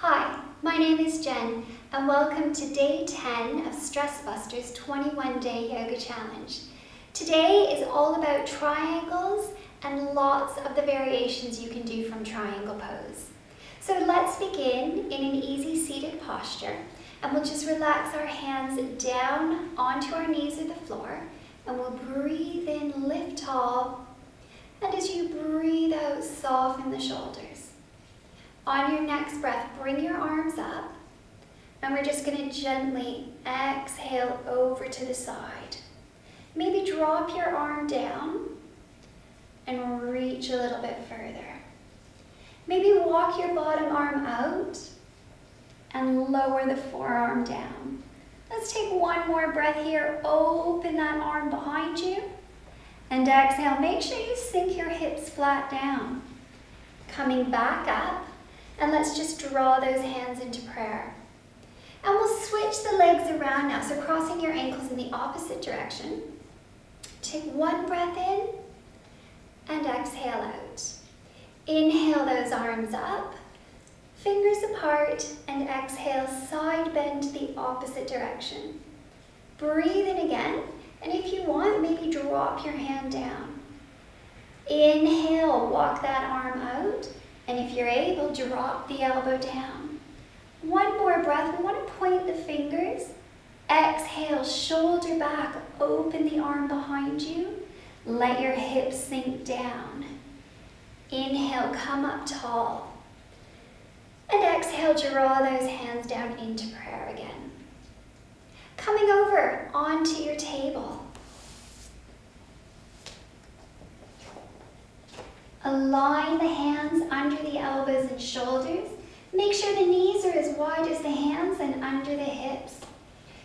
Hi, my name is Jen and welcome to day 10 of Stress Busters 21-day yoga challenge. Today is all about triangles and lots of the variations you can do from triangle pose. So let's begin in an easy seated posture and we'll just relax our hands down onto our knees or the floor and we'll breathe in, lift tall, and as you breathe out, soften the shoulders. On your next breath, bring your arms up and we're just going to gently exhale over to the side. Maybe drop your arm down and reach a little bit further. Maybe walk your bottom arm out and lower the forearm down. Let's take one more breath here. Open that arm behind you and exhale. Make sure you sink your hips flat down. Coming back up. And let's just draw those hands into prayer. And we'll switch the legs around now. So crossing your ankles in the opposite direction. Take one breath in and exhale out. Inhale those arms up, fingers apart, and exhale, side bend the opposite direction. Breathe in again, and if you want, maybe drop your hand down. Inhale, walk that arm out. And if you're able, drop the elbow down. One more breath. We want to point the fingers. Exhale, shoulder back, open the arm behind you. Let your hips sink down. Inhale, come up tall. And exhale, draw those hands down into prayer again. Coming over onto your table. Align the hands under the elbows and shoulders. Make sure the knees are as wide as the hands and under the hips.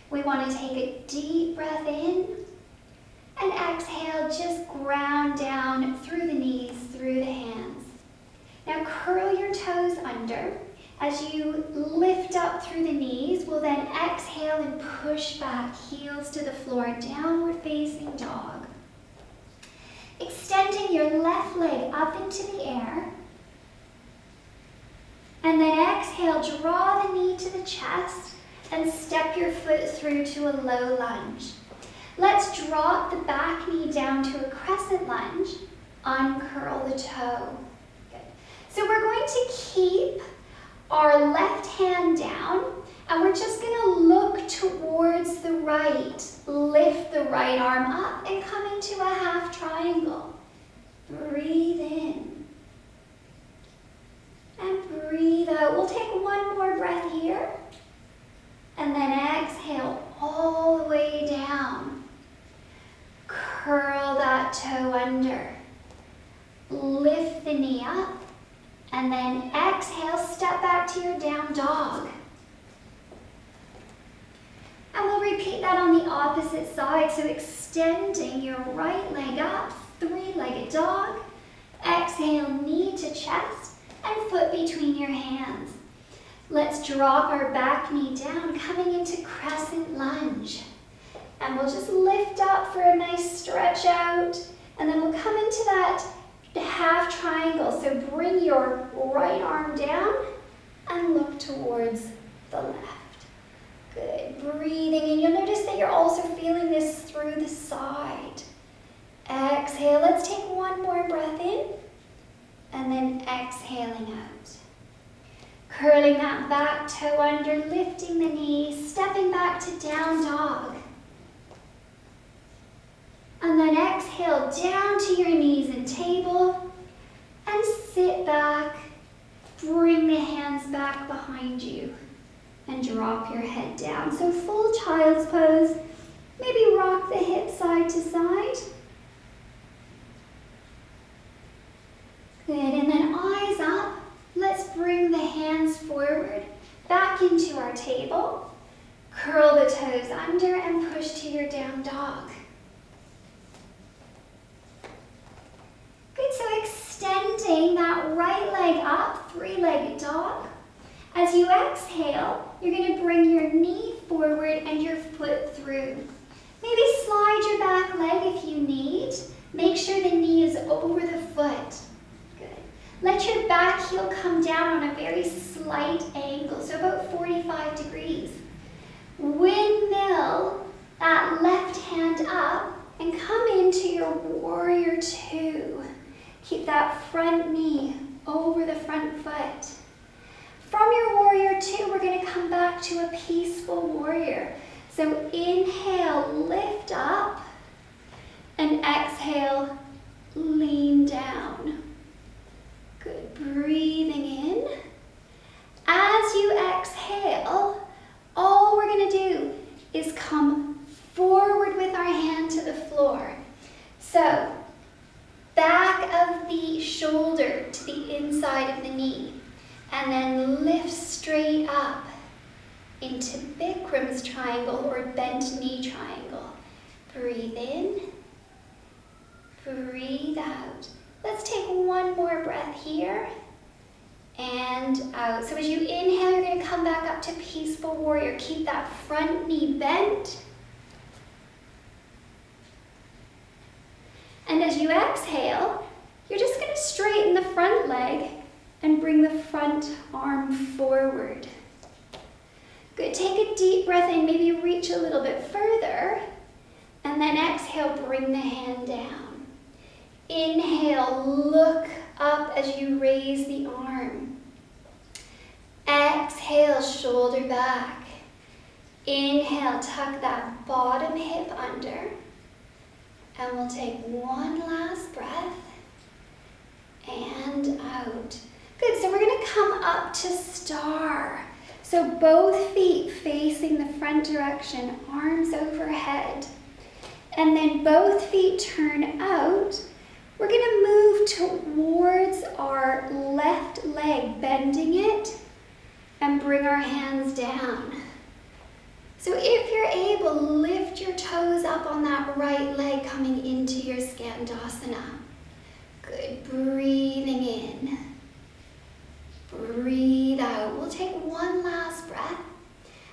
We want to take a deep breath in and exhale, just ground down through the knees, through the hands. Now curl your toes under. As you lift up through the knees, we'll then exhale and push back, heels to the floor, downward facing dog. Extending your left leg up into the air. And then exhale, draw the knee to the chest and step your foot through to a low lunge. Let's drop the back knee down to a crescent lunge. Uncurl the toe. Good. So we're going to keep our left hand down and we're just going to look towards the right. Lift the right arm up and come into a half triangle. Breathe in. And breathe out. We'll take one more breath here. And then exhale all the way down. Curl that toe under. Lift the knee up. And then exhale, step back to your down dog. And we'll repeat that on the opposite side. So extending your right leg up, three-legged dog. Exhale, knee to chest and foot between your hands. Let's drop our back knee down, coming into crescent lunge. And we'll just lift up for a nice stretch out. And then we'll come into that half triangle. So bring your right arm down and look towards the left. Good. Breathing in. You'll notice that you're also feeling this through the side. Exhale. Let's take one more breath in and then exhaling out. Curling that back toe under, lifting the knee, stepping back to down dog. And then exhale down to your knees and table and sit back. Bring the hands back behind you. And drop your head down. So full child's pose. Maybe rock the hips side to side. Good, and then eyes up. Let's bring the hands forward, back into our table. Curl the toes under and push to your down dog. Good, so extending that right leg up, three-legged dog. As you exhale, you're going to bring your knee forward and your foot through. Maybe slide your back leg if you need. Make sure the knee is over the foot. Good. Let your back heel come down on a very slight angle, so about 45 degrees. Windmill that left hand up and come into your warrior two. Keep that front knee over the front foot. From your warrior two, we're going to come back to a peaceful warrior. So inhale, lift up, and exhale, lean down. Good, breathing in. As you exhale, all we're going to do is come forward with our hand to the floor. So, back of the shoulder to the inside of the knee, and then lift straight up into Bikram's triangle or bent knee triangle. Breathe in, breathe out. Let's take one more breath here and out. So as you inhale, you're going to come back up to peaceful warrior. Keep that front knee bent. And as you exhale, you're just going to straighten the front leg and bring the front arm forward. Good, take a deep breath in, maybe reach a little bit further, and then exhale, bring the hand down. Inhale, look up as you raise the arm. Exhale, shoulder back. Inhale, tuck that bottom hip under. And we'll take one last breath and out. Good, so we're going to come up to star. So both feet facing the front direction, arms overhead. And then both feet turn out. We're going to move towards our left leg, bending it, and bring our hands down. So if you're able, lift your toes up on that right leg coming into your Skandasana. Good, breathing in. Breathe out. We'll take one last breath.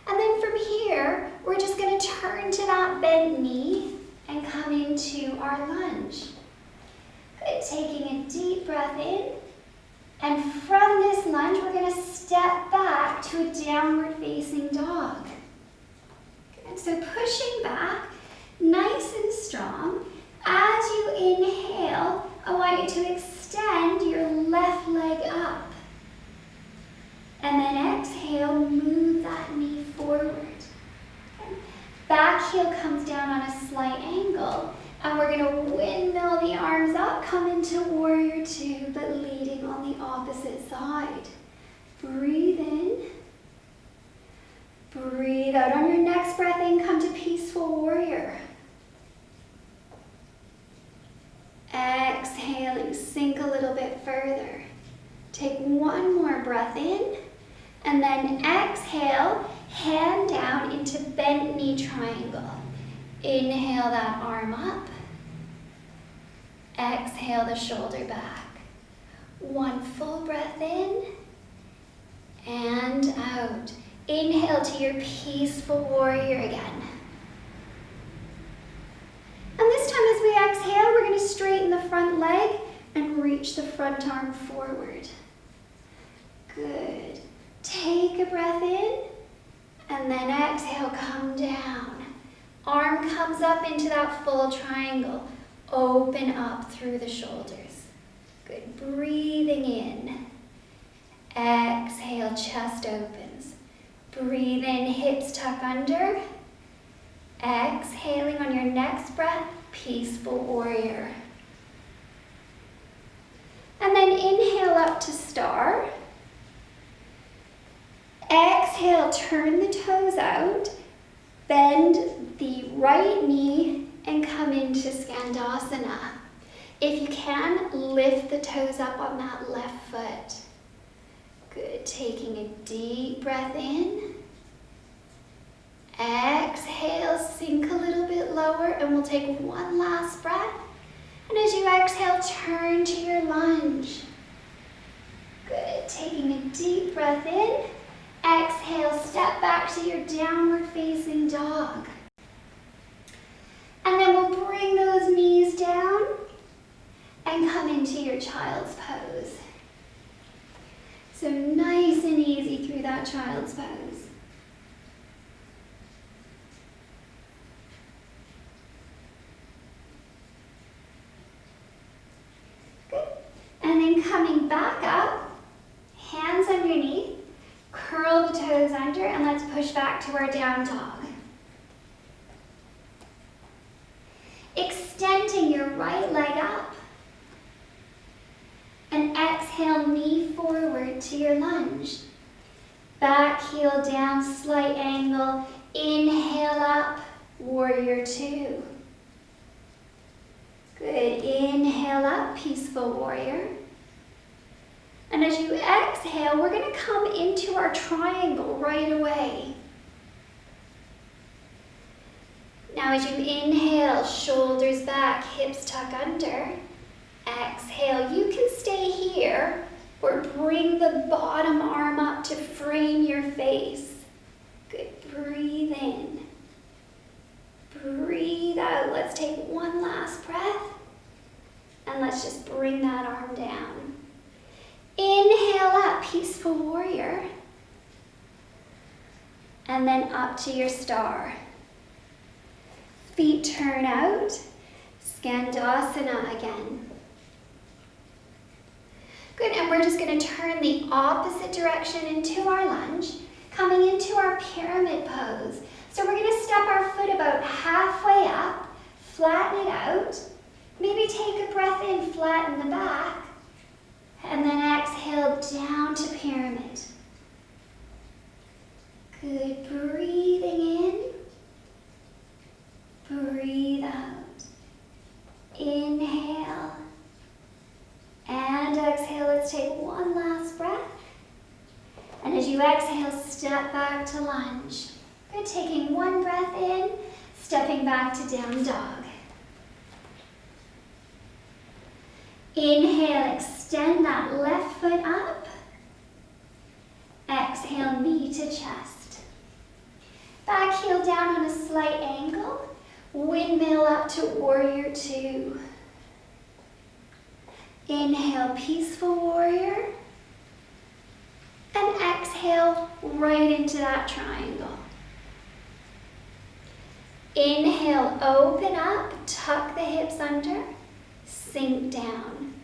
And then from here, we're just going to turn to that bent knee and come into our lunge. Good, taking a deep breath in. And from this lunge, we're going to step back to a downward facing dog. Good, so pushing back, nice and strong. As you inhale, I want you to extend your left leg up. And then exhale, move that knee forward. Back heel comes down on a slight angle. And we're going to windmill the arms up, come into warrior two, but leading on the opposite side. Breathe in. Breathe out. On your next breath in, come to peaceful warrior. Exhaling, sink a little bit further. Take one more breath in. And then exhale, hand down into bent knee triangle. Inhale that arm up. Exhale the shoulder back. One full breath in and out. Inhale to your peaceful warrior again. And this time as we exhale, we're going to straighten the front leg and reach the front arm forward. Good. Take a breath in, and then exhale, come down. Arm comes up into that full triangle. Open up through the shoulders. Good, breathing in. Exhale, chest opens. Breathe in, hips tuck under. Exhaling on your next breath, peaceful warrior. And then inhale up to star. Exhale, turn the toes out, bend the right knee, and come into Skandasana. If you can, lift the toes up on that left foot. Good, taking a deep breath in. Exhale, sink a little bit lower, and we'll take one last breath. And as you exhale, turn to your lunge. Good, taking a deep breath in. Exhale, step back to your downward facing dog. And then we'll bring those knees down and come into your child's pose. So nice and easy through that child's pose. Good. And then coming back up, hands underneath, curl the toes under, and let's push back to our down dog. Extending your right leg up. And exhale, knee forward to your lunge. Back heel down, slight angle. Inhale up, warrior two. Good, inhale up, peaceful warrior. And as you exhale, we're gonna come into our triangle right away. Now as you inhale, shoulders back, hips tuck under. Exhale, you can stay here or bring the bottom arm up to frame your face. Good, breathe in. Breathe out. Let's take one last breath. And let's just bring that arm down. Inhale up, peaceful warrior. And then up to your star. Feet turn out. Skandasana again. Good, and we're just going to turn the opposite direction into our lunge, coming into our pyramid pose. So we're going to step our foot about halfway up, flatten it out, maybe take a breath in, flatten the back, and then exhale down to pyramid. Good, breathing in, breathe out, inhale, and exhale. Let's take one last breath. And as you exhale, step back to lunge. Good, taking one breath in, stepping back to down dog. Inhale, extend that left foot up. Exhale, knee to chest. Back heel down on a slight angle. Windmill up to warrior two. Inhale, peaceful warrior. And exhale, right into that triangle. Inhale, open up, tuck the hips under, sink down.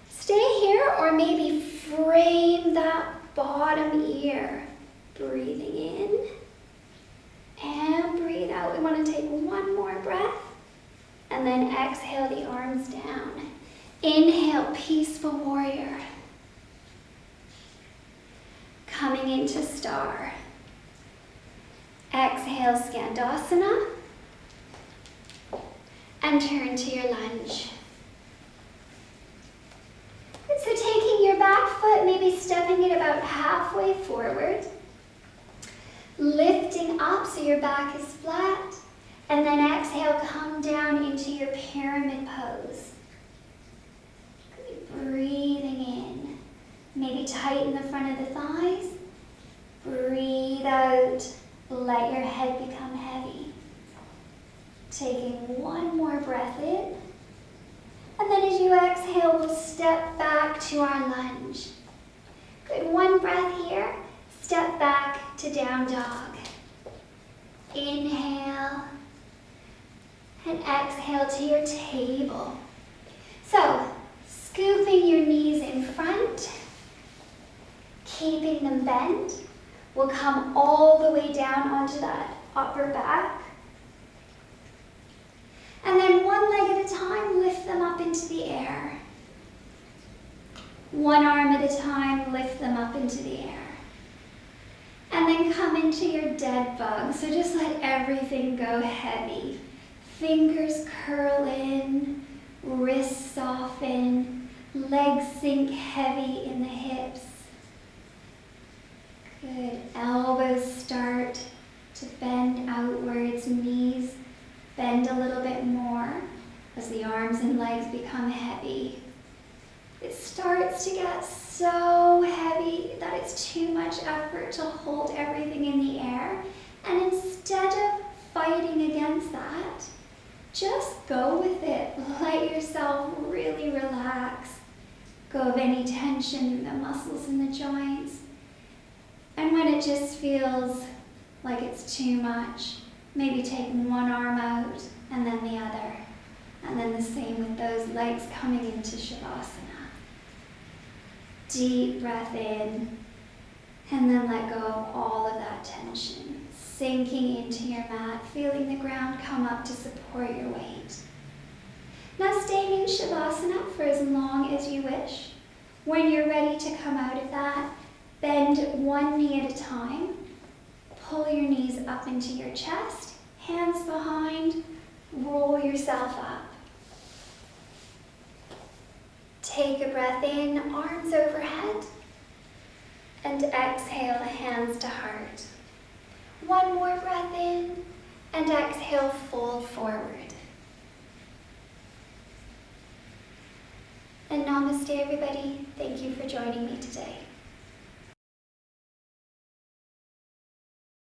Stay here or maybe frame that bottom ear. Breathing in and breathe out. We want to take one more breath and then exhale the arms down. Inhale, peaceful warrior. Coming into star. Exhale, Skandasana. And turn to your lunge. Good, so taking your back foot, maybe stepping it about halfway forward. Lifting up so your back is flat. And then exhale, come down into your pyramid pose. Breathing in. Maybe tighten the front of the thighs. Breathe out. Let your head become heavy. Taking one more breath in. And then as you exhale, we'll step back to our lunge. Good, one breath here. Step back to down dog. Inhale. And exhale to your table. So, scooping your knees in front, keeping them bent. We'll come all the way down onto that upper back. And then one leg at a time, lift them up into the air. One arm at a time, lift them up into the air. And then come into your dead bug. So just let everything go heavy. Fingers curl in, wrists soften, legs sink heavy in the hips. Good, elbows start to bend outwards, knees bend a little bit more as the arms and legs become heavy. It starts to get so heavy that it's too much effort to hold everything in the air. And instead of fighting against that, just go with it. Let yourself really relax. go of any tension in the muscles in the joints. And when it just feels like it's too much, maybe taking one arm out and then the other. And then the same with those legs coming into Shavasana. Deep breath in, and then let go of all of that tension. Sinking into your mat, feeling the ground come up to support your weight. Now staying in Shavasana for as long as you wish. When you're ready to come out of that, bend one knee at a time. Pull your knees up into your chest, hands behind, roll yourself up. Take a breath in, arms overhead, and exhale, hands to heart. One more breath in, and exhale, fold forward. And namaste, everybody. Thank you for joining me today.